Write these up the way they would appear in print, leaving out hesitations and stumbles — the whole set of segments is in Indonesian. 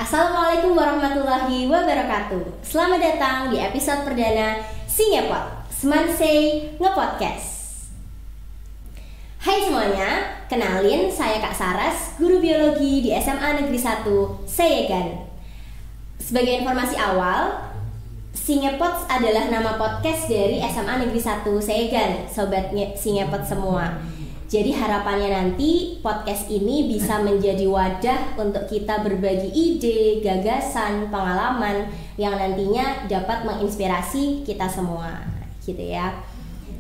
Assalamualaikum warahmatullahi wabarakatuh. Selamat datang di episode perdana Singepot Semansei Ngepodcast. Hai semuanya, kenalin saya Kak Saras, guru biologi di SMA Negeri 1 Seyegan. Sebagai informasi awal, Singepot adalah nama podcast dari SMA Negeri 1 Seyegan, sobat Singepot semua. Jadi harapannya nanti podcast ini bisa menjadi wadah untuk kita berbagi ide, gagasan, pengalaman yang nantinya dapat menginspirasi kita semua, gitu ya.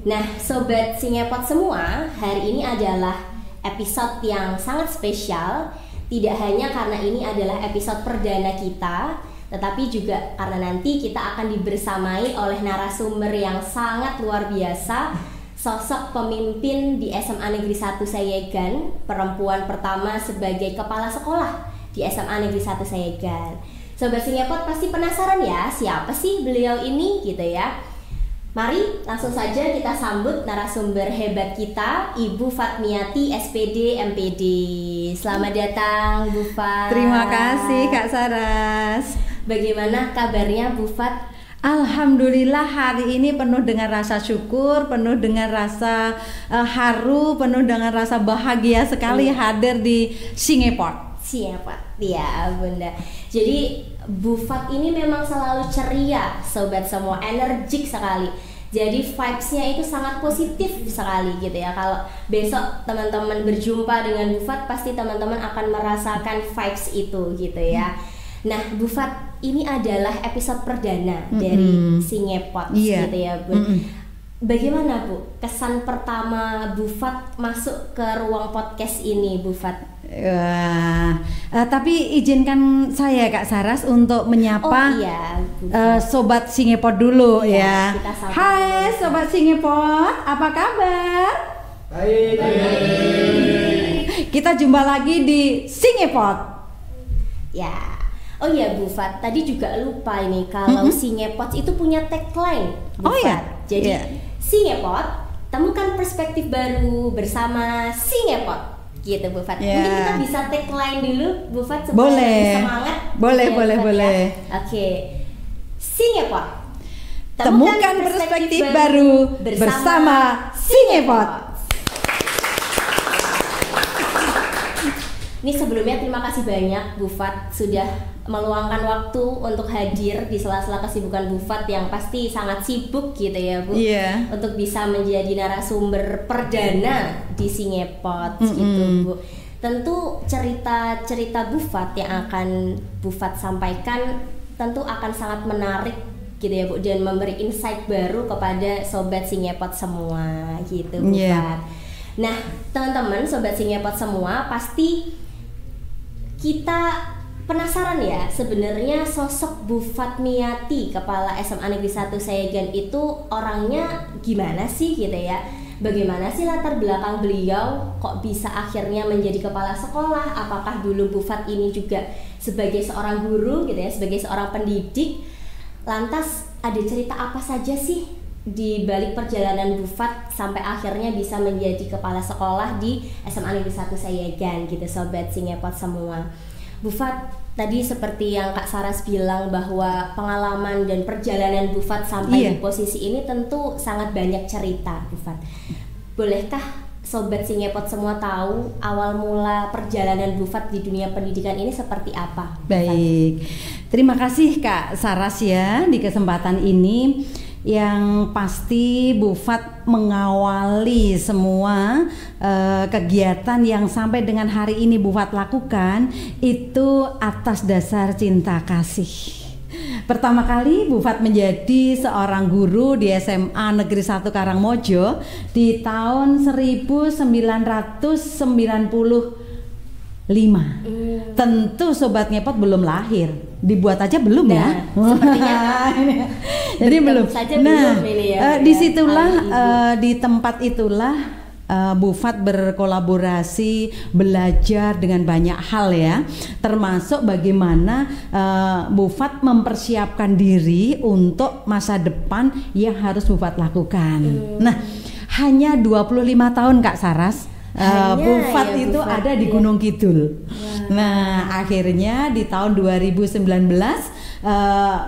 Nah, sobat Singepot semua, hari ini adalah episode yang sangat spesial. Tidak hanya karena ini adalah episode perdana kita, tetapi juga karena nanti kita akan dibersamai oleh narasumber yang sangat luar biasa. Sosok pemimpin di SMA Negeri 1 Seyegan, perempuan pertama sebagai kepala sekolah di SMA Negeri 1 Seyegan. Sobat Singepot pasti penasaran ya, siapa sih beliau ini gitu ya. Mari langsung saja kita sambut narasumber hebat kita, Ibu Fatmiati SPD MPD. Selamat datang Bu Fat. Terima kasih Kak Saras. Bagaimana kabarnya Bu Fat? Alhamdulillah hari ini penuh dengan rasa syukur, penuh dengan rasa haru, penuh dengan rasa bahagia sekali hadir di Singepot. Singepot, ya Bunda. Jadi Bu Fat ini memang selalu ceria, sobat semua, energik sekali. Jadi vibes-nya itu sangat positif sekali gitu ya. Kalau besok teman-teman berjumpa dengan Bu Fat, pasti teman-teman akan merasakan vibes itu gitu ya. Nah, Bu Fat, ini adalah episode perdana dari Singepot gitu ya, Bu. Bagaimana Bu kesan pertama Bu Fat masuk ke ruang podcast ini, Bu Fat? Tapi izinkan saya Kak Saras untuk menyapa Sobat Singepot dulu ya. Hai Sobat Singepot, apa kabar? Baik. Kita jumpa lagi di Singepot. Ya. Oh iya Bu Fat, tadi juga lupa ini kalau Singepot itu punya tagline Bu Fat. Ya? Jadi Singepot, temukan perspektif baru bersama Singepot. Gitu Bu Fat. Mungkin kita bisa tagline dulu Bu Fat supaya lebih semangat. Boleh. Oke. Singepot, temukan perspektif baru bersama Singepot. Ini sebelumnya terima kasih banyak Bu Fat sudah meluangkan waktu untuk hadir di sela-sela kesibukan Bu Fat yang pasti sangat sibuk gitu ya Bu. Untuk bisa menjadi narasumber perdana di Singepot gitu Bu. Tentu cerita-cerita Bu Fat yang akan Bu Fat sampaikan tentu akan sangat menarik gitu ya Bu, dan memberi insight baru kepada sobat Singepot semua gitu Bu Fat. Nah, teman-teman sobat Singepot semua, pasti kita penasaran ya sebenarnya sosok Bu Fatmiati, kepala SMA Negeri 1 Seyegan itu orangnya gimana sih gitu ya. Bagaimana sih latar belakang beliau kok bisa akhirnya menjadi kepala sekolah? Apakah dulu Bu Fat ini juga sebagai seorang guru gitu ya, sebagai seorang pendidik? Lantas ada cerita apa saja sih di balik perjalanan Bu Fat sampai akhirnya bisa menjadi kepala sekolah di SMA Negeri 1 Seyegan gitu sobat Singepot semua. Bu Fat, tadi seperti yang Kak Saras bilang bahwa pengalaman dan perjalanan Bu Fat sampai di posisi ini tentu sangat banyak cerita Bu Fat. Bolehkah sobat Singepot semua tahu awal mula perjalanan Bu Fat di dunia pendidikan ini seperti apa? Baik, terima kasih Kak Saras ya di kesempatan ini. Yang pasti Bu Fat mengawali semua kegiatan yang sampai dengan hari ini Bu Fat lakukan itu atas dasar cinta kasih. Pertama kali Bu Fat menjadi seorang guru di SMA Negeri 1 Karangmojo di tahun 1995. Tentu Sobat Ngepot belum lahir, dibuat aja belum ya. Sepertinya jadi belum. Belum ini ya, disitulah di tempat itulah Bu Fat berkolaborasi, belajar dengan banyak hal ya, termasuk bagaimana Bu Fat mempersiapkan diri untuk masa depan yang harus Bu Fat lakukan. Nah, hanya 25 tahun Kak Saras Bufat ya, itu ada di Gunung Kidul. Nah, akhirnya di tahun 2019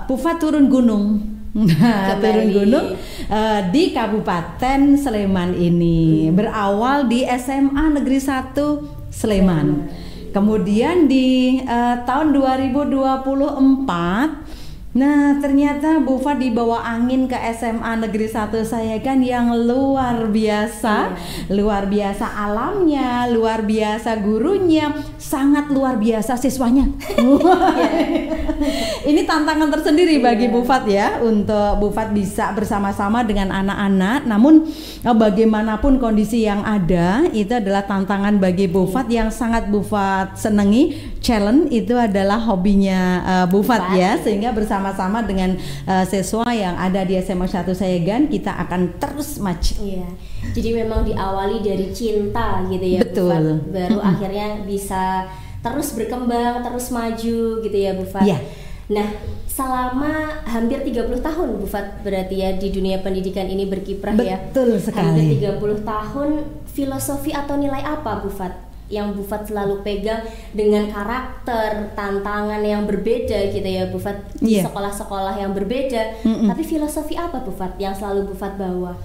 Bufat turun gunung. Turun gunung di Kabupaten Sleman ini. Berawal di SMA Negeri 1 Sleman. Kemudian di tahun 2024, nah ternyata Bufat dibawa angin ke SMA Negeri 1 Sayegan yang luar biasa. Luar biasa alamnya, luar biasa gurunya, sangat luar biasa siswanya. Ini tantangan tersendiri bagi Bufat ya, untuk Bufat bisa bersama-sama dengan anak-anak. Namun bagaimanapun kondisi yang ada, itu adalah tantangan bagi Bufat yang sangat Bufat senangi. Challenge itu adalah hobinya Bufat ya, sehingga bersama-sama dengan siswa yang ada di SMA 1 Sayegan kita akan terus maju. Iya. Jadi memang diawali dari cinta gitu ya. Betul. Bufat, baru akhirnya bisa terus berkembang, terus maju gitu ya Bufat. Iya. Nah, selama hampir 30 tahun Bufat berarti ya di dunia pendidikan ini berkiprah. Betul ya. sekali. Hampir 30 tahun, filosofi atau nilai apa Bufat yang Bufat selalu pegang dengan karakter, tantangan yang berbeda gitu ya Bufat, di sekolah-sekolah yang berbeda. Tapi filosofi apa Bufat yang selalu Bufat bawa?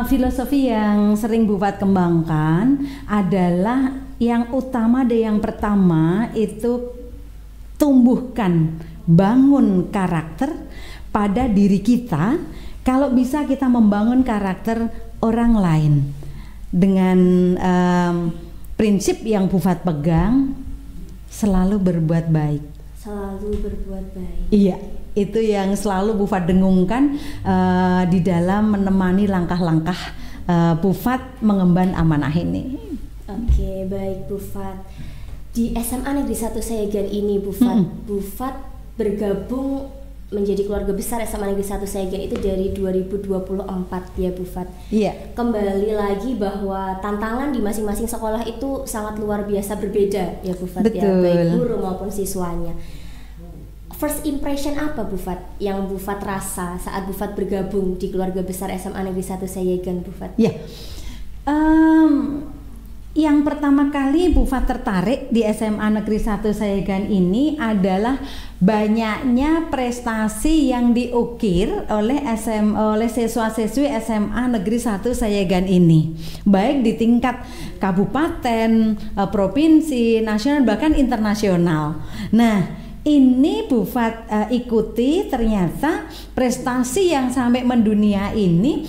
Filosofi yang sering Bufat kembangkan adalah yang utama dan yang pertama itu tumbuhkan, bangun karakter pada diri kita. Kalau bisa kita membangun karakter orang lain dengan prinsip yang Bufat pegang, selalu berbuat baik. Selalu berbuat baik. Iya, itu yang selalu Bufat dengungkan di dalam menemani langkah-langkah Bufat mengemban amanah ini. Oke, baik Bufat. Di SMA Negeri 1 Sayegan ini Bufat, Bufat bergabung menjadi keluarga besar SMA Negeri 1 Sayegan itu dari 2024 ya Bufat. Iya. Kembali lagi bahwa tantangan di masing-masing sekolah itu sangat luar biasa berbeda ya Bufat. Betul. Ya, baik guru maupun siswanya. First impression apa Bufat yang Bufat rasa saat Bufat bergabung di keluarga besar SMA Negeri 1 Sayegan Bufat? Iya. Yang pertama kali Bufat tertarik di SMA Negeri 1 Sayegan ini adalah banyaknya prestasi yang diukir oleh siswa-siswi SMA Negeri 1 Sayegan ini, baik di tingkat kabupaten, provinsi, nasional, bahkan internasional. Nah, ini Bufat ikuti, ternyata prestasi yang sampai mendunia ini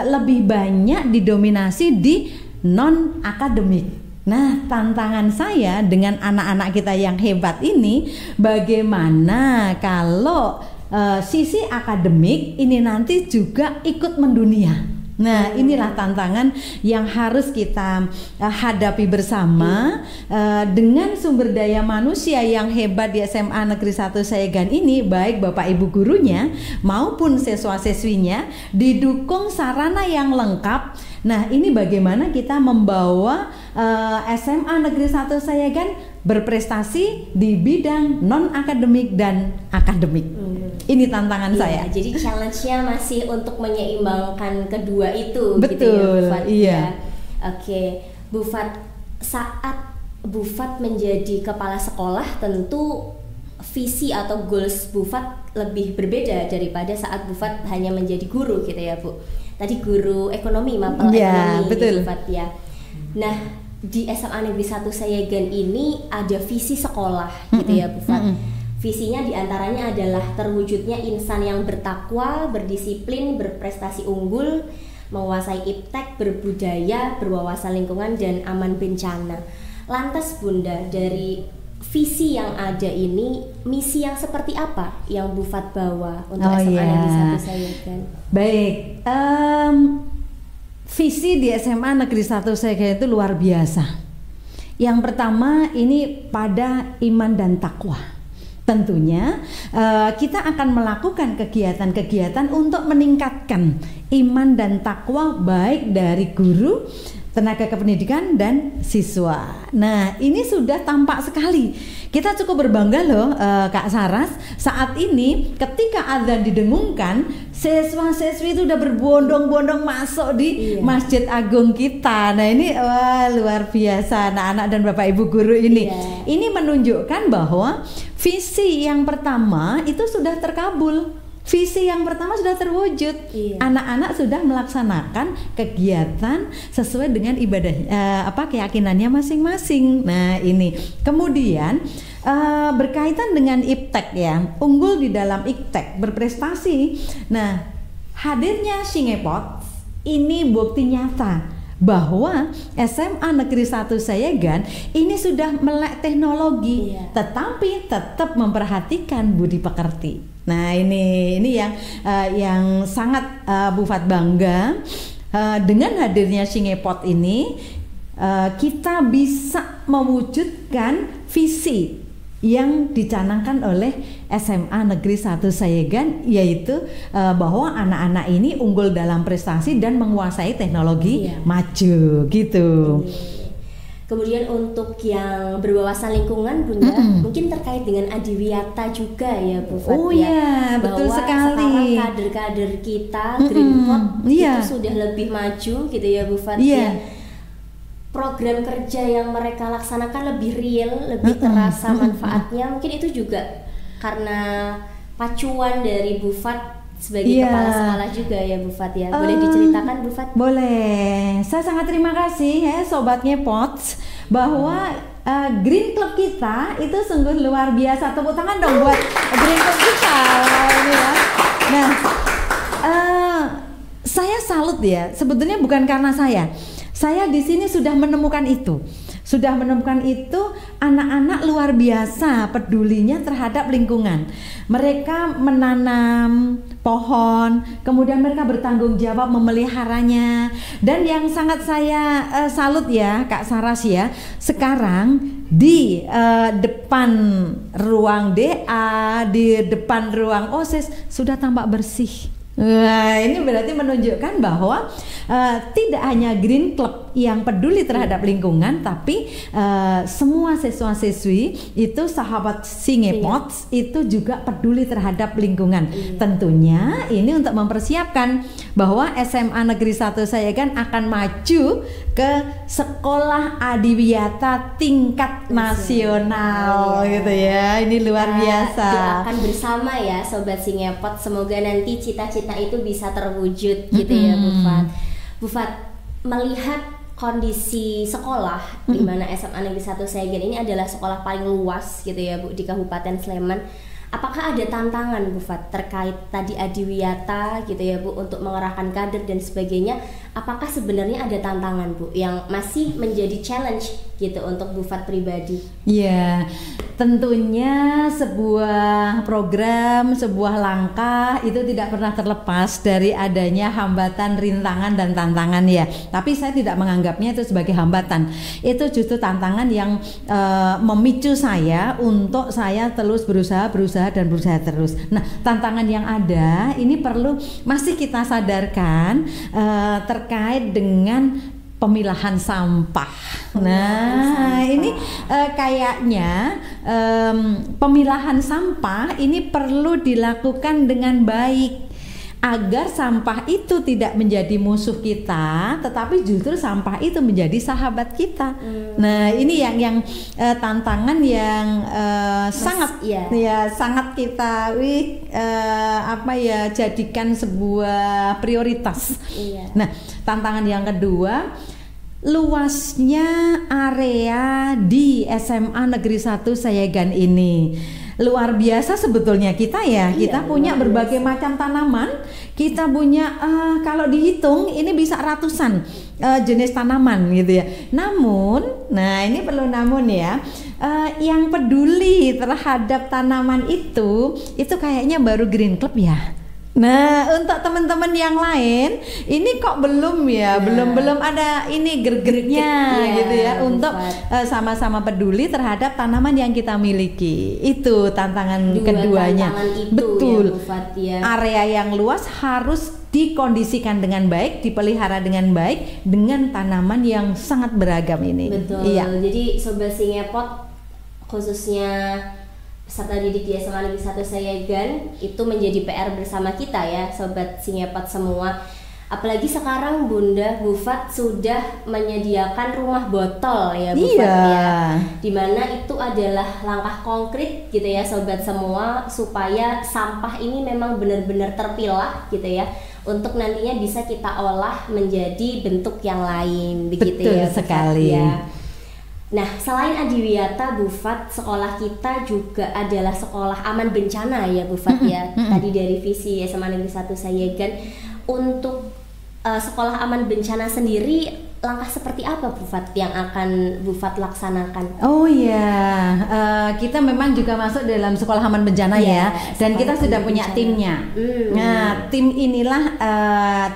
lebih banyak didominasi di non akademik. Nah, tantangan saya dengan anak-anak kita yang hebat ini, bagaimana kalau sisi akademik ini nanti juga ikut mendunia. Nah, inilah tantangan yang harus kita hadapi bersama. Dengan sumber daya manusia yang hebat di SMA Negeri 1 Sayegan ini, baik Bapak Ibu gurunya maupun siswa-siswinya, didukung sarana yang lengkap. Nah, ini bagaimana kita membawa SMA Negeri 1 Sayegan berprestasi di bidang non akademik dan akademik. Ini tantangan saya. Jadi challenge-nya masih untuk menyeimbangkan kedua itu. Betul, gitu ya Bufat. Iya. Ya. Oke, Bufat, saat Bufat menjadi kepala sekolah, tentu visi atau goals Bufat lebih berbeda daripada saat Bufat hanya menjadi guru gitu ya Bu. Tadi guru ekonomi, mapel ekonomi betul. Bufat ya. Nah, di SMA Negeri 1 Sayegan ini ada visi sekolah gitu ya Bufat. Visinya diantaranya adalah terwujudnya insan yang bertakwa, berdisiplin, berprestasi unggul, menguasai iptek, berbudaya, berwawasan lingkungan, dan aman bencana. Lantas Bunda, dari visi yang ada ini, misi yang seperti apa yang Bufat bawa untuk SMA Negeri 1 Sayegan? Baik, visi di SMA Negeri 1 Sayegan itu luar biasa. Yang pertama ini pada iman dan takwa. Tentunya kita akan melakukan kegiatan-kegiatan untuk meningkatkan iman dan takwa baik dari guru, tenaga kependidikan dan siswa. Nah, ini sudah tampak sekali. Kita cukup berbangga loh Kak Saras, saat ini ketika azan didengungkan, siswa-siswi itu udah berbondong-bondong masuk di Masjid Agung kita. Nah, ini wah, luar biasa anak-anak dan Bapak Ibu guru ini. Ini menunjukkan bahwa visi yang pertama itu sudah terkabul. Visi yang pertama sudah terwujud. Anak-anak sudah melaksanakan kegiatan sesuai dengan ibadah keyakinannya masing-masing. Nah, ini kemudian berkaitan dengan IPTEK ya, unggul di dalam IPTEK, berprestasi. Nah, hadirnya Singepot ini bukti nyata bahwa SMA Negeri 1 Sayegan ini sudah melek teknologi, tetapi tetap memperhatikan budi pekerti. Nah, ini yang sangat Bufat bangga dengan hadirnya Singepot ini, kita bisa mewujudkan visi yang dicanangkan oleh SMA Negeri 1 Sayegan, yaitu bahwa anak-anak ini unggul dalam prestasi dan menguasai teknologi maju gitu. Kemudian untuk yang berwawasan lingkungan Bunda, mungkin terkait dengan Adiwiyata juga ya Bu Fat. Oh iya, betul sekali. Sekarang kader-kader kita Greenpot itu sudah lebih maju gitu ya Bu Fat ya. Program kerja yang mereka laksanakan lebih real, lebih terasa manfaatnya. Mungkin itu juga karena pacuan dari Bu Fat sebagai kepala sekolah juga ya Bu Fat ya. Boleh diceritakan Bu Fat? Boleh. Saya sangat terima kasih ya Sobat Ngepot bahwa Green Club kita itu sungguh luar biasa. Tepuk tangan dong buat Green Club kita ini ya. Nah, saya salut ya. Sebetulnya bukan karena saya di sini sudah menemukan itu. Sudah menemukan itu, anak-anak luar biasa pedulinya terhadap lingkungan. Mereka menanam pohon, kemudian mereka bertanggung jawab memeliharanya. Dan yang sangat saya salut ya Kak Saras ya, sekarang di depan ruang DA, di depan ruang OSIS sudah tampak bersih. Nah, ini berarti menunjukkan bahwa tidak hanya Green Club yang peduli terhadap lingkungan, tapi semua siswa-siswi itu sahabat Singepot itu juga peduli terhadap lingkungan. Tentunya ini untuk mempersiapkan bahwa SMA Negeri 1 Sayegan akan maju ke sekolah adiwiyata tingkat nasional gitu ya. Ini luar biasa. Doakan bersama ya Sobat Singepot, semoga nanti cita-cita itu bisa terwujud gitu ya Bu Fat. Bu Fat, melihat kondisi sekolah di mana SMA Negeri 1 Sayegan ini adalah sekolah paling luas gitu ya Bu di Kabupaten Sleman. Apakah ada tantangan Bu Fat terkait tadi adiwiyata gitu ya Bu untuk mengerahkan kader dan sebagainya? Apakah sebenarnya ada tantangan Bu yang masih menjadi challenge gitu untuk Bu Fat pribadi? Ya, tentunya sebuah program, sebuah langkah itu tidak pernah terlepas dari adanya hambatan, rintangan dan tantangan ya. Tapi saya tidak menganggapnya itu sebagai hambatan. Itu justru tantangan yang memicu saya untuk saya terus berusaha terus. Nah, tantangan yang ada ini perlu masih kita sadarkan terkait dengan pemilahan sampah. Nah, ini kayaknya pemilahan sampah ini perlu dilakukan dengan baik agar sampah itu tidak menjadi musuh kita, tetapi justru sampah itu menjadi sahabat kita. Nah, ini yang tantangan yang sangat kita jadikan sebuah prioritas. Nah, tantangan yang kedua, luasnya area di SMA Negeri 1 Sayegan ini. Luar biasa sebetulnya kita ya. Kita punya berbagai macam tanaman. Kita punya kalau dihitung ini bisa ratusan jenis tanaman gitu ya. Namun, nah ini perlu namun ya, yang peduli terhadap tanaman itu kayaknya baru Green Club ya. Nah, untuk teman-teman yang lain, ini kok belum ya, belum ada ini gregetnya gitu ya, untuk sama-sama peduli terhadap tanaman yang kita miliki. Itu tantangan keduanya. Itu betul. Ya, Bufat, ya. Area yang luas harus dikondisikan dengan baik, dipelihara dengan baik, dengan tanaman yang sangat beragam ini. Betul. Iya. Jadi Sobat Singepot, khususnya peserta didik di SMA Negeri 1 Sayegan, itu menjadi PR bersama kita ya Sobat Singepot semua. Apalagi sekarang Bunda Bufat sudah menyediakan rumah botol ya Bufat ya, dimana itu adalah langkah konkret gitu ya Sobat semua, supaya sampah ini memang benar-benar terpilah gitu ya, untuk nantinya bisa kita olah menjadi bentuk yang lain begitu. Betul ya Bufat, sekali ya. Nah, selain Adiwiyata, Bufat, sekolah kita juga adalah sekolah aman bencana ya Bufat ya. Tadi dari visi SMA Negeri 1 Sayegan, untuk sekolah aman bencana sendiri, langkah seperti apa Bufat yang akan Bufat laksanakan? Oh iya, kita memang juga masuk dalam sekolah aman bencana ya, dan kita sudah punya timnya. Nah, tim inilah,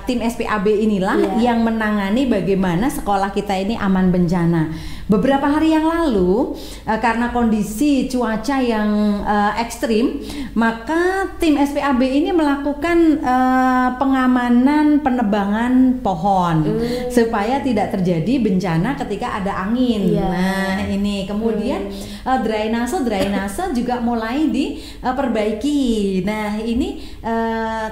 tim SPAB inilah yang menangani bagaimana sekolah kita ini aman bencana. Beberapa hari yang lalu, karena kondisi cuaca yang ekstrim, maka tim SPAB ini melakukan pengamanan penebangan pohon supaya tidak terjadi bencana ketika ada angin. Nah ini kemudian drainase juga mulai diperbaiki. Nah ini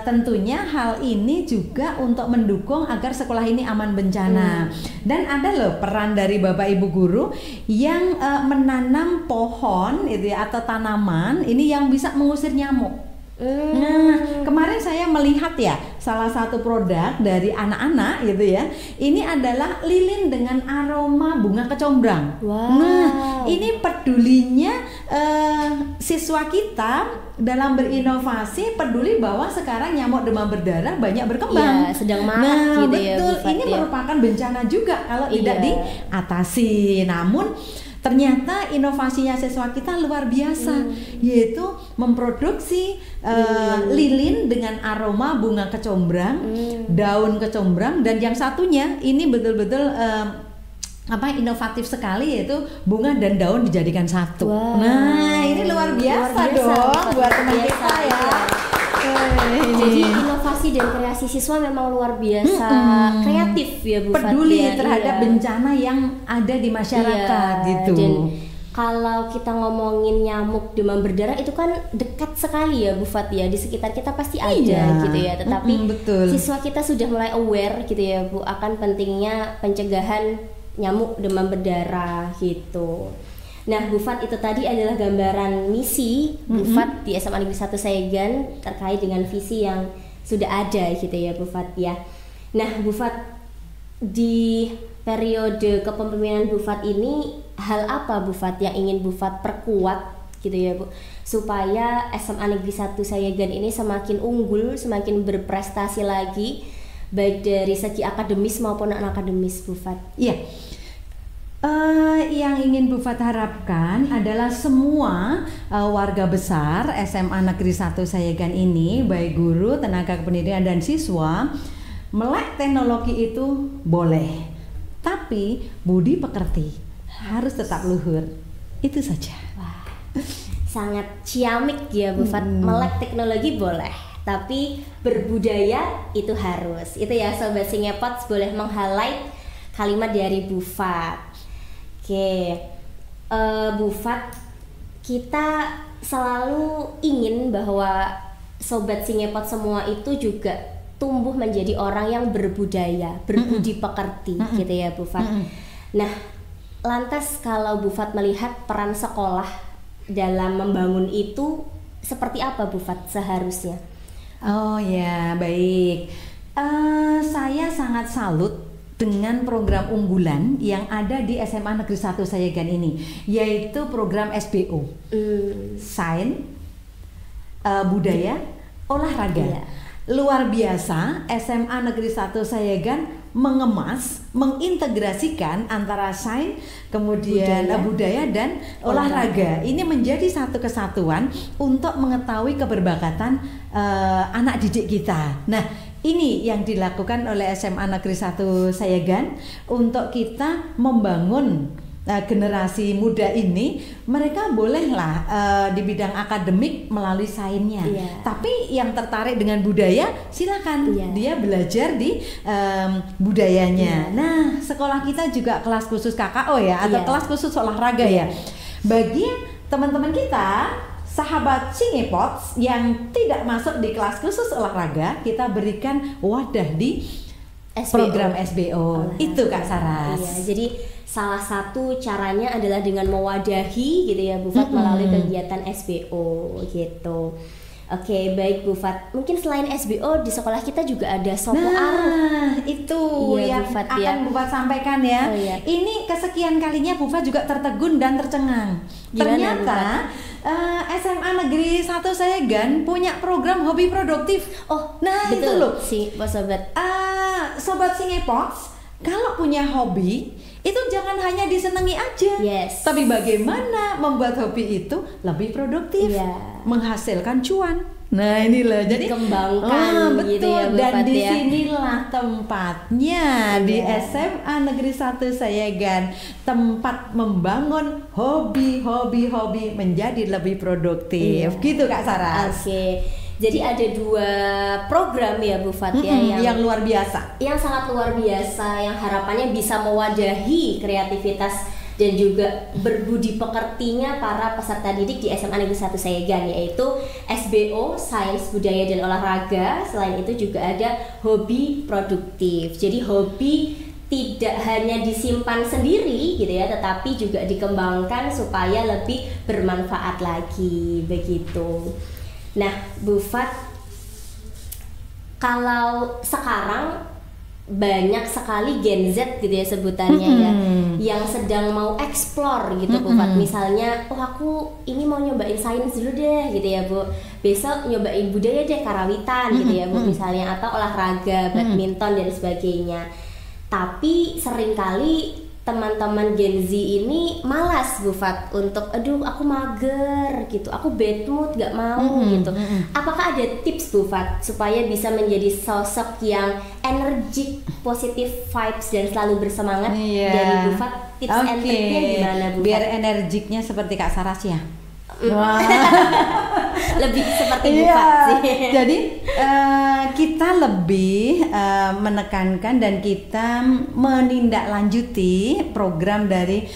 tentunya hal ini juga untuk mendukung agar sekolah ini aman bencana. Dan ada loh peran dari Bapak Ibu Guru yang menanam pohon itu ya, atau tanaman ini yang bisa mengusir nyamuk. Nah, kemarin saya melihat ya salah satu produk dari anak-anak gitu ya. Ini adalah lilin dengan aroma bunga kecombrang. Nah, ini pedulinya siswa kita dalam berinovasi, peduli bahwa sekarang nyamuk demam berdarah banyak berkembang. Sedang marak gitu betul, ya Bufat, ini merupakan bencana juga kalau tidak diatasi. Namun ternyata inovasinya siswa kita luar biasa, yaitu memproduksi lilin dengan aroma bunga kecombrang, daun kecombrang, dan yang satunya ini betul-betul inovatif sekali, yaitu bunga dan daun dijadikan satu. Nah ini luar biasa dong buat teman kita ya. Jadi inovasi dan kreasi siswa memang luar biasa kreatif ya Bufat, peduli terhadap bencana yang ada di masyarakat gitu. Dan kalau kita ngomongin nyamuk demam berdarah itu kan dekat sekali ya Bufat ya, di sekitar kita pasti ada gitu ya. Tetapi siswa kita sudah mulai aware gitu ya Bu akan pentingnya pencegahan nyamuk demam berdarah gitu. Nah Bufat, itu tadi adalah gambaran misi Bufat di SMA Negeri 1 Sayegan terkait dengan visi yang sudah ada gitu ya Bufat ya. Nah Bufat, di periode kepemimpinan Bufat ini hal apa Bufat yang ingin Bufat perkuat gitu ya Bu, supaya SMA Negeri 1 Sayegan ini semakin unggul, semakin berprestasi lagi baik dari segi akademis maupun non-akademis Bufat? Iya. Yang ingin Bufat harapkan adalah semua warga besar SMA Negeri 1 Sayegan ini, baik guru, tenaga kependidikan dan siswa, melek teknologi itu boleh, tapi budi pekerti harus tetap luhur. Itu saja. Wah, sangat ciamik ya Bufat. Melek teknologi boleh, tapi berbudaya itu harus. Itu ya Sobat Singepot, boleh meng-highlight kalimat dari Bufat. Oke, Bufat, kita selalu ingin bahwa Sobat Singepot semua itu juga tumbuh menjadi orang yang berbudaya, berbudi pekerti gitu ya Bufat. Nah, lantas kalau Bufat melihat peran sekolah dalam membangun itu seperti apa Bufat seharusnya? Oh ya, baik. Saya sangat salut dengan program unggulan yang ada di SMA Negeri 1 Sayegan ini, yaitu program SBO, Sains, Budaya, Olahraga. Luar biasa, SMA Negeri 1 Sayegan mengemas, mengintegrasikan antara sains, kemudian budaya dan olahraga. Ini menjadi satu kesatuan untuk mengetahui keberbakatan anak didik kita. Nah, ini yang dilakukan oleh SMA Negeri 1 Sayegan untuk kita membangun generasi muda ini. Mereka bolehlah di bidang akademik melalui sainsnya, tapi yang tertarik dengan budaya silakan dia belajar di budayanya. Nah, sekolah kita juga kelas khusus KKO ya, atau kelas khusus olahraga ya. Bagi teman-teman kita sahabat Singepots yang tidak masuk di kelas khusus olahraga, kita berikan wadah di program SBO. Itu Kak Saras. Iya, jadi salah satu caranya adalah dengan mewadahi gitu ya Bu Fat, melalui kegiatan SBO gitu. Oke, baik Bu Fat. Mungkin selain SBO di sekolah kita juga ada Sopo Aruk. Itu yang Bu Fat, akan Bu Fat sampaikan ya. Ini kesekian kalinya Bu Fat juga tertegun dan tercengang. Ternyata SMA Negeri 1 Sayegan punya program hobi produktif. Nah betul. Itu loh sobat. Sobat Singepots, kalau punya hobi itu jangan hanya disenangi aja, tapi bagaimana membuat hobi itu lebih produktif, menghasilkan cuan. Nah inilah jadi kembangkan betul gitu ya, dan disinilah tempatnya di SMA Negeri 1 Sayegan, tempat membangun hobi menjadi lebih produktif. Gitu Kak Saras. Jadi ada 2 program ya Bu Fat ya yang luar biasa, yang sangat luar biasa, yang harapannya bisa mewadahi kreativitas dan juga berbudi pekertinya para peserta didik di SMA Negeri 1 Sayegan, yaitu SBO Sains Budaya dan Olahraga. Selain itu juga ada hobi produktif. Jadi hobi tidak hanya disimpan sendiri gitu ya, tetapi juga dikembangkan supaya lebih bermanfaat lagi begitu. Nah, Bu Fat, kalau sekarang banyak sekali Gen Z gitu ya sebutannya ya, yang sedang mau explore gitu Bu Fat. Misalnya, aku ini mau nyobain sains dulu deh gitu ya Bu, besok nyobain budaya deh, karawitan gitu ya Bu misalnya, atau olahraga, badminton dan sebagainya. Tapi seringkali teman-teman Gen Z ini malas Bu Fat untuk aku mager gitu, aku bad mood, gak mau gitu. Apakah ada tips Bu Fat supaya bisa menjadi sosok yang energik, positif vibes dan selalu bersemangat dari Bu Fat? Tips and triknya gimana Bu Fat? Biar energiknya seperti Kak Saras ya. Lebih seperti Bu Fat sih. Jadi kita lebih menekankan dan kita menindaklanjuti program dari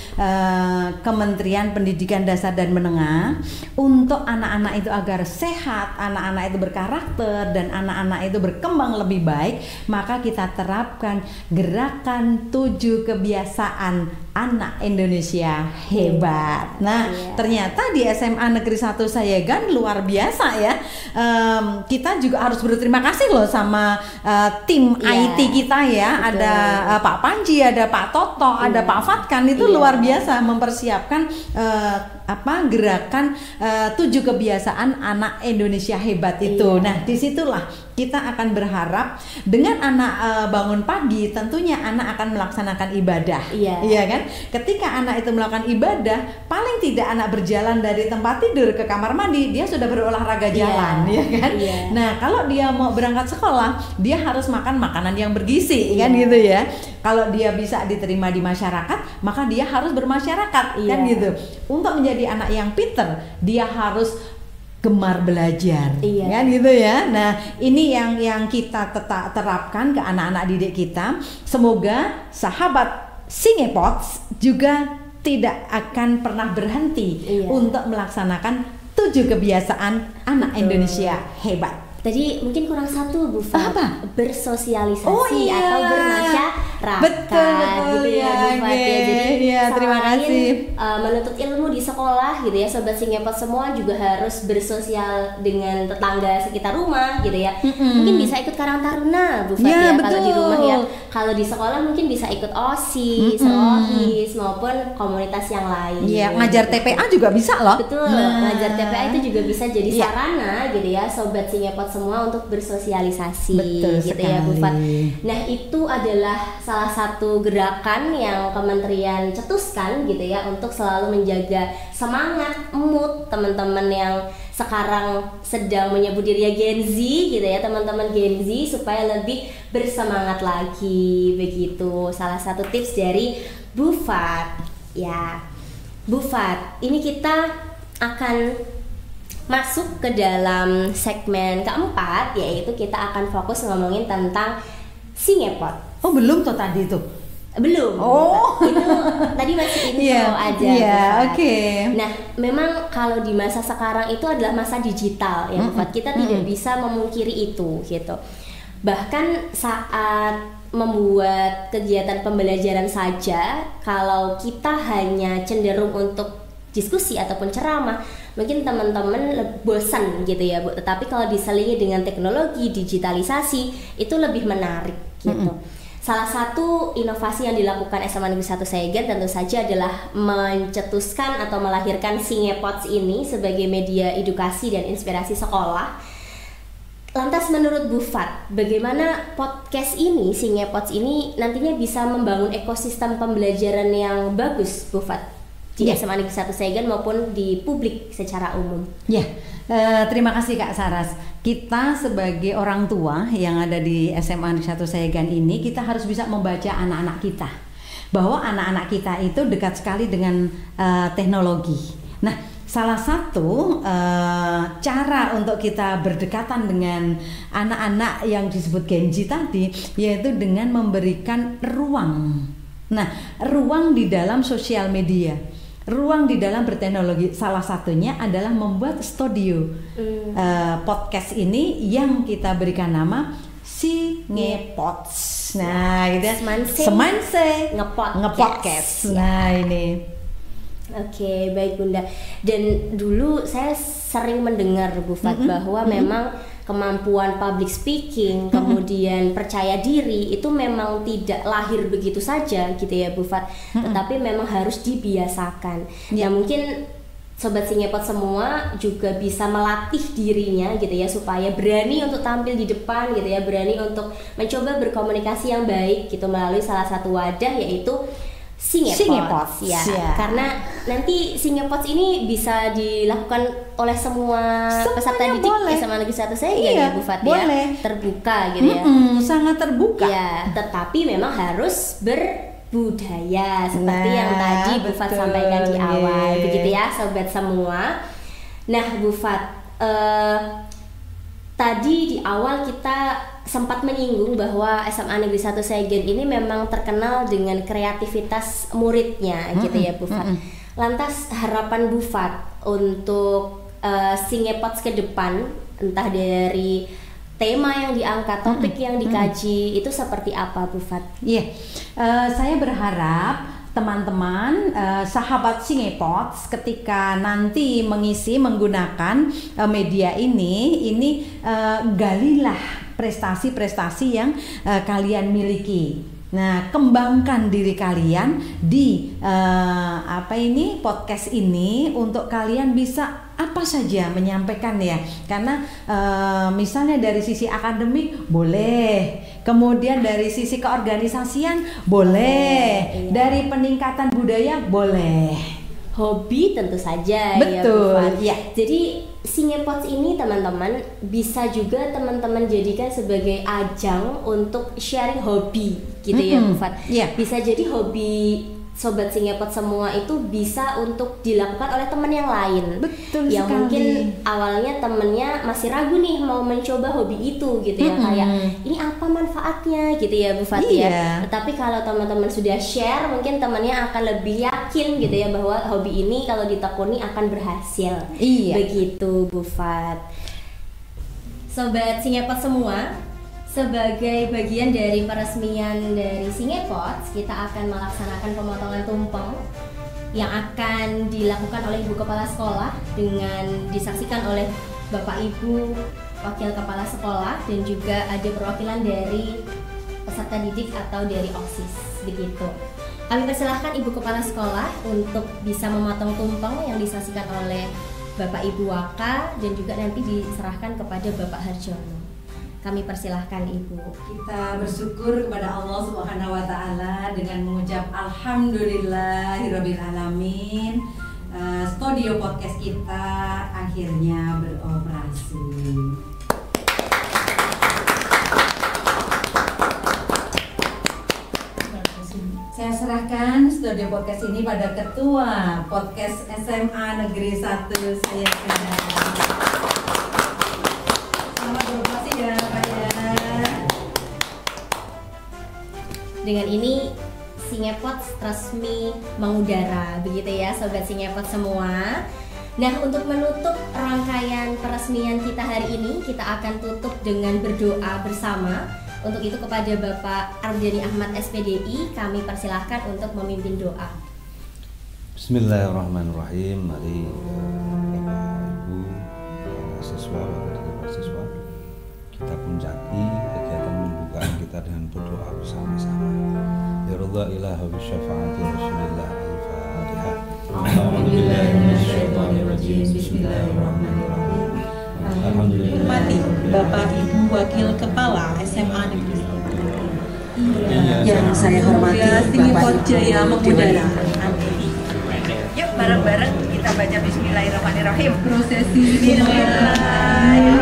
Kementerian Pendidikan Dasar dan Menengah untuk anak-anak itu agar sehat, anak-anak itu berkarakter, dan anak-anak itu berkembang lebih baik. Maka kita terapkan gerakan 7 kebiasaan anak Indonesia hebat. Nah, ternyata di SMA Negeri 1 Sayegan luar biasa ya. Kita juga harus berterima kasih loh sama tim IT kita ya. Betul. Ada Pak Panji, ada Pak Toto, ada Pak Fatkan, itu luar biasa mempersiapkan gerakan 7 kebiasaan anak Indonesia hebat itu. Nah, disitulah kita akan berharap dengan anak bangun pagi, tentunya anak akan melaksanakan ibadah. Iya kan? Ketika anak itu melakukan ibadah, paling tidak anak berjalan dari tempat tidur ke kamar mandi, dia sudah berolahraga jalan, ya kan? Nah, kalau dia mau berangkat sekolah, dia harus makan makanan yang bergizi, kan gitu ya. Kalau dia bisa diterima di masyarakat, maka dia harus bermasyarakat, kan gitu. Untuk menjadi anak yang pinter, dia harus gemar belajar, kan gitu ya. Nah, ini yang kita terapkan ke anak-anak didik kita. Semoga sahabat Singepots juga tidak akan pernah berhenti untuk melaksanakan 7 kebiasaan anak Indonesia hebat. Tadi mungkin kurang satu Bu Fat, apa? Bersosialisasi atau betul gitu ya Bu Fat ya. Jadi terima kasih. Menuntut ilmu di sekolah gitu ya Sobat Singepot semua juga harus bersosial dengan tetangga sekitar rumah gitu ya. Mungkin bisa ikut Karang Taruna Bu Fat ya kalau di rumah ya. Kalau di sekolah mungkin bisa ikut OSIS, OHIS maupun komunitas yang lain. Iya, ngajar TPA juga bisa loh. Betul, ngajar TPA itu juga bisa jadi sarana gitu ya Sobat Singepot semua untuk bersosialisasi. Betul gitu sekali. Ya Bu Fat. Nah itu adalah salah satu gerakan yang Kementerian cetuskan gitu ya untuk selalu menjaga semangat, mood teman-teman yang sekarang sedang menyebut dirinya Gen Z gitu ya, teman-teman Gen Z supaya lebih bersemangat lagi begitu. Salah satu tips dari Bu Fat ya. Bu Fat, ini kita akan masuk ke dalam segmen keempat, yaitu kita akan fokus ngomongin tentang Singepot. Oh belum tuh tadi tuh? Belum. Oh itu tadi masih intro aja. Oke. Nah memang kalau di masa sekarang itu adalah masa digital ya Bu Fat. Kita tidak bisa memungkiri itu gitu. Bahkan saat membuat kegiatan pembelajaran saja, kalau kita hanya cenderung untuk diskusi ataupun ceramah, mungkin teman-teman bosan gitu ya Bu. Tetapi kalau diselingi dengan teknologi, digitalisasi, itu lebih menarik gitu. Salah satu inovasi yang dilakukan SMA Negeri 1 Segen tentu saja adalah mencetuskan atau melahirkan Singepots ini sebagai media edukasi dan inspirasi sekolah. Lantas menurut Bu Fat, bagaimana podcast ini, Singepots ini nantinya bisa membangun ekosistem pembelajaran yang bagus Bu Fat? Di SMA Negeri 1 Segen maupun di publik secara umum. Terima kasih Kak Saras. Kita sebagai orang tua yang ada di SMA Negeri 1 Segen ini, kita harus bisa membaca anak-anak kita, bahwa anak-anak kita itu dekat sekali dengan teknologi. Nah, salah satu cara untuk kita berdekatan dengan anak-anak yang disebut Gen Z tadi, yaitu dengan memberikan ruang. Nah, ruang di dalam sosial media, ruang di dalam berteknologi. Salah satunya adalah membuat studio podcast ini yang kita berikan nama Singepots. Nah, gitu. Semanse ngepodcast. Nah, ini. Oke, baik Bunda. Dan dulu saya sering mendengar Bu Fat bahwa memang kemampuan public speaking, kemudian percaya diri itu memang tidak lahir begitu saja gitu ya Bu Fat, tetapi memang harus dibiasakan. Nah mungkin Sobat Singepot semua juga bisa melatih dirinya gitu ya supaya berani untuk tampil di depan gitu ya, berani untuk mencoba berkomunikasi yang baik gitu melalui salah satu wadah yaitu Singepots ya. Karena nanti Singepots ini bisa dilakukan oleh semua peserta didik SMA Negeri 1 Segen ya Bu Fat ya. Terbuka gitu ya. Sangat terbuka. Ya, tetapi memang harus berbudaya seperti yang tadi Bu Fat sampaikan di awal begitu ya sobat semua. Nah Bu Fat, tadi di awal kita sempat menyinggung bahwa SMA Negeri 1 Segen ini memang terkenal dengan kreativitas muridnya gitu ya Bu Fat. Lantas harapan Bu Fat untuk Singepots ke depan, entah dari tema yang diangkat, topik yang dikaji, itu seperti apa Bu Fat? Saya berharap teman-teman sahabat Singepots ketika nanti menggunakan media ini galilah prestasi-prestasi yang kalian miliki. Nah, kembangkan diri kalian di podcast ini untuk kalian bisa apa saja menyampaikan ya. Karena misalnya dari sisi akademik boleh, kemudian dari sisi keorganisasian boleh, dari peningkatan budaya boleh, hobi tentu saja. Betul ya. Jadi Singepots ini teman-teman bisa juga teman-teman jadikan sebagai ajang untuk sharing hobi gitu ya Bu Fat. Bisa jadi hobi Sobat Singepots semua itu bisa untuk dilakukan oleh teman yang lain. Betul yang sekali. Mungkin awalnya temennya masih ragu nih mau mencoba hobi itu gitu ya, kayak ini apa manfaatnya gitu ya Bu Fat ya. Tetapi kalau teman-teman sudah share, mungkin temannya akan lebih yakin gitu ya bahwa hobi ini kalau ditekuni akan berhasil. Begitu Bu Fat. Sobat Singepots semua, sebagai bagian dari peresmian dari Singepots, kita akan melaksanakan pemotongan tumpeng yang akan dilakukan oleh Ibu Kepala Sekolah dengan disaksikan oleh Bapak Ibu Wakil Kepala Sekolah dan juga ada perwakilan dari peserta didik atau dari OSIS begitu. Kami persilahkan Ibu Kepala Sekolah untuk bisa memotong tumpeng yang disaksikan oleh Bapak Ibu Waka dan juga nanti diserahkan kepada Bapak Harjono. Kami persilahkan Ibu. Kita bersyukur kepada Allah Subhanahu wa Ta'ala dengan mengucap Alhamdulillahirabbil alamin. Studio podcast kita akhirnya beroperasi. Saya serahkan studio podcast ini pada Ketua Podcast SMA Negeri 1 saya Dengan ini Singepots resmi mengudara, begitu ya Sobat Singepots semua. Nah, untuk menutup rangkaian peresmian kita hari ini, kita akan tutup dengan berdoa bersama. Untuk itu kepada Bapak Ardeni Ahmad SPDI, kami persilahkan untuk memimpin doa. Bismillahirrahmanirrahim. Mari Bapak Ibu, siswa, Bapak siswa, kita puncaki kegiatan pembukaan kita dengan berdoa bersama-sama. Ya Allah ilaha wa syafaati Rasulillah al-Fatihah. A'udzubillahi minasyaitonirrajim. Bismillahirrahmanirrahim. Alhamdulillah. Hormati Bapak Ibu Wakil Kepala SMA Negeri. Yang saya hormati Singepots Jaya mengudara. Yuk bareng-bareng kita baca Bismillahirrahmanirrahim. Prosesi Bismillahirrahmanirrahim.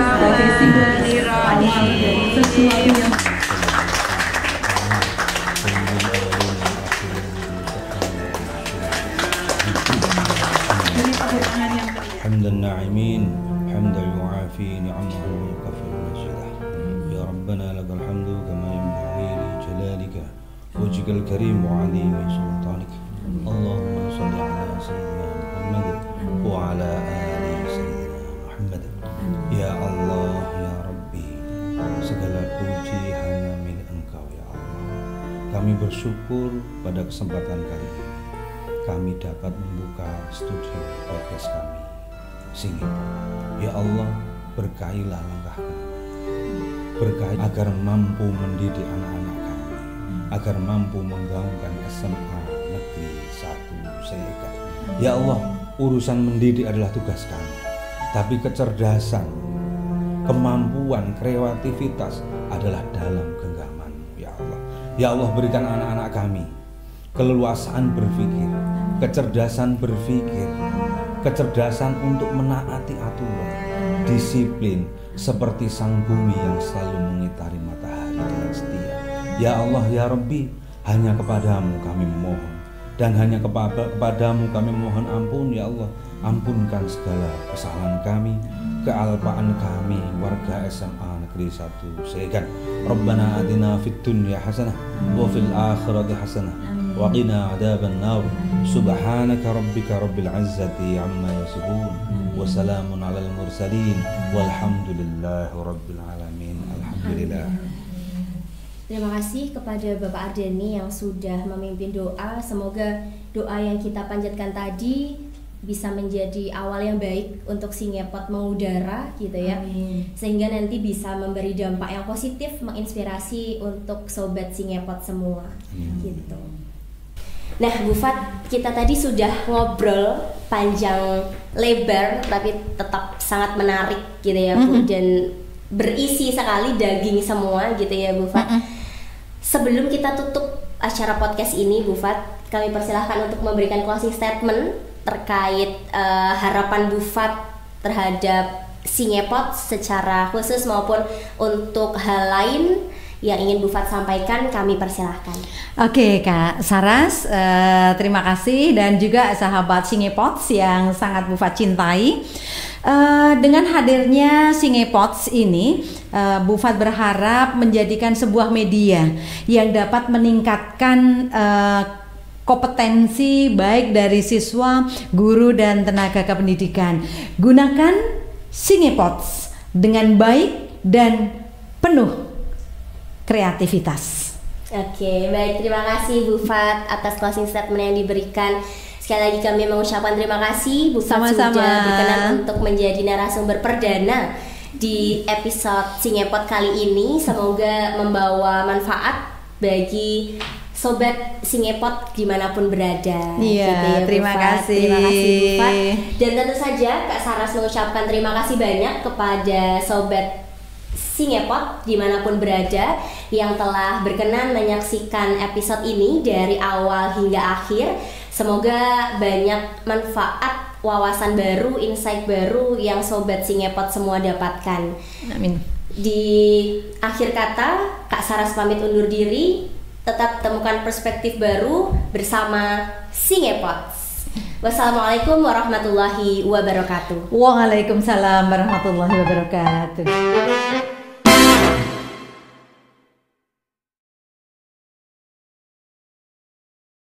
Sesuatu yang Hamdan na'imin, hamdan yu'afi ni'amahu wa yukafiru majidah. Ya Rabbana lakal hamdu kama yanbaghi li jalalika wajhikal karim wa 'azimi sultanika. Allahumma shalli ala sayyidina Muhammad wa ala ali sayyidina Muhammad. Ya Allah, ya Rabbi, segala puji hanya milik Engkau ya Allah. Kami bersyukur pada kesempatan kali ini kami dapat membuka studio podcast kami Singepots. Ya Allah, berkahilah langkah kami, berkahi agar mampu mendidik anak-anak kami, agar mampu menggaungkan SMA Negeri 1 Segan. Ya Allah, urusan mendidik adalah tugas kami, tapi kecerdasan, kemampuan, kreativitas adalah dalam genggaman-Mu ya Allah. Ya Allah, berikan anak-anak kami keleluasaan berpikir, kecerdasan berpikir, kecerdasan untuk menaati aturan, disiplin seperti sang bumi yang selalu mengitari matahari dengan setia. Ya Allah, ya Rabbi, hanya kepadamu kami memohon dan hanya kepadamu kami memohon ampun ya Allah. Ampunkan segala kesalahan kami, kealpaan kami warga SMA Negeri 1 Segan. Rabbana atina fid dunya hasanah wa fil akhirati hasanah wa qina adzaban nar. Subhanaka rabbika rabbil izzati amma yasifun wa salamun alal mursalin walhamdulillahi rabbil alamin. Alhamdulillah. Terima kasih kepada Bapak Ardeni yang sudah memimpin doa. Semoga doa yang kita panjatkan tadi bisa menjadi awal yang baik untuk Singepots mengudara gitu ya. Amin. Sehingga nanti bisa memberi dampak yang positif, menginspirasi untuk sobat Singepots semua. Gitu. Nah, Bu Fat, kita tadi sudah ngobrol panjang lebar tapi tetap sangat menarik gitu ya Bu, dan berisi sekali, daging semua gitu ya Bu Fat. Sebelum kita tutup acara podcast ini Bu Fat, kami persilahkan untuk memberikan closing statement terkait harapan Bu Fat terhadap Singepots secara khusus maupun untuk hal lain yang ingin Bu Fat sampaikan, kami persilahkan. Oke Kak Saras, terima kasih, dan juga sahabat Singepots yang sangat Bu Fat cintai. Dengan hadirnya Singepots ini, Bu Fat berharap menjadikan sebuah media yang dapat meningkatkan kompetensi baik dari siswa, guru, dan tenaga kependidikan. Gunakan Singepots dengan baik dan penuh kreativitas. Oke, baik, terima kasih Bu Fat atas closing statement yang diberikan. Sekali lagi kami mengucapkan terima kasih Bu Fat sudah berkenan untuk menjadi narasumber perdana di episode Singepot kali ini. Semoga membawa manfaat bagi sobat Singepot dimanapun berada. Iya, gitu ya, terima kasih. Terima kasih Bu Fat. Dan tentu saja Kak Saras mengucapkan terima kasih banyak kepada sobat Singepot dimanapun berada yang telah berkenan menyaksikan episode ini dari awal hingga akhir. Semoga banyak manfaat, wawasan baru, insight baru yang sobat Singepot semua dapatkan. Amin. Di akhir kata, Kak Saras pamit undur diri. Tetap temukan perspektif baru bersama Singepot. Wassalamualaikum warahmatullahi wabarakatuh. Waalaikumsalam warahmatullahi wabarakatuh.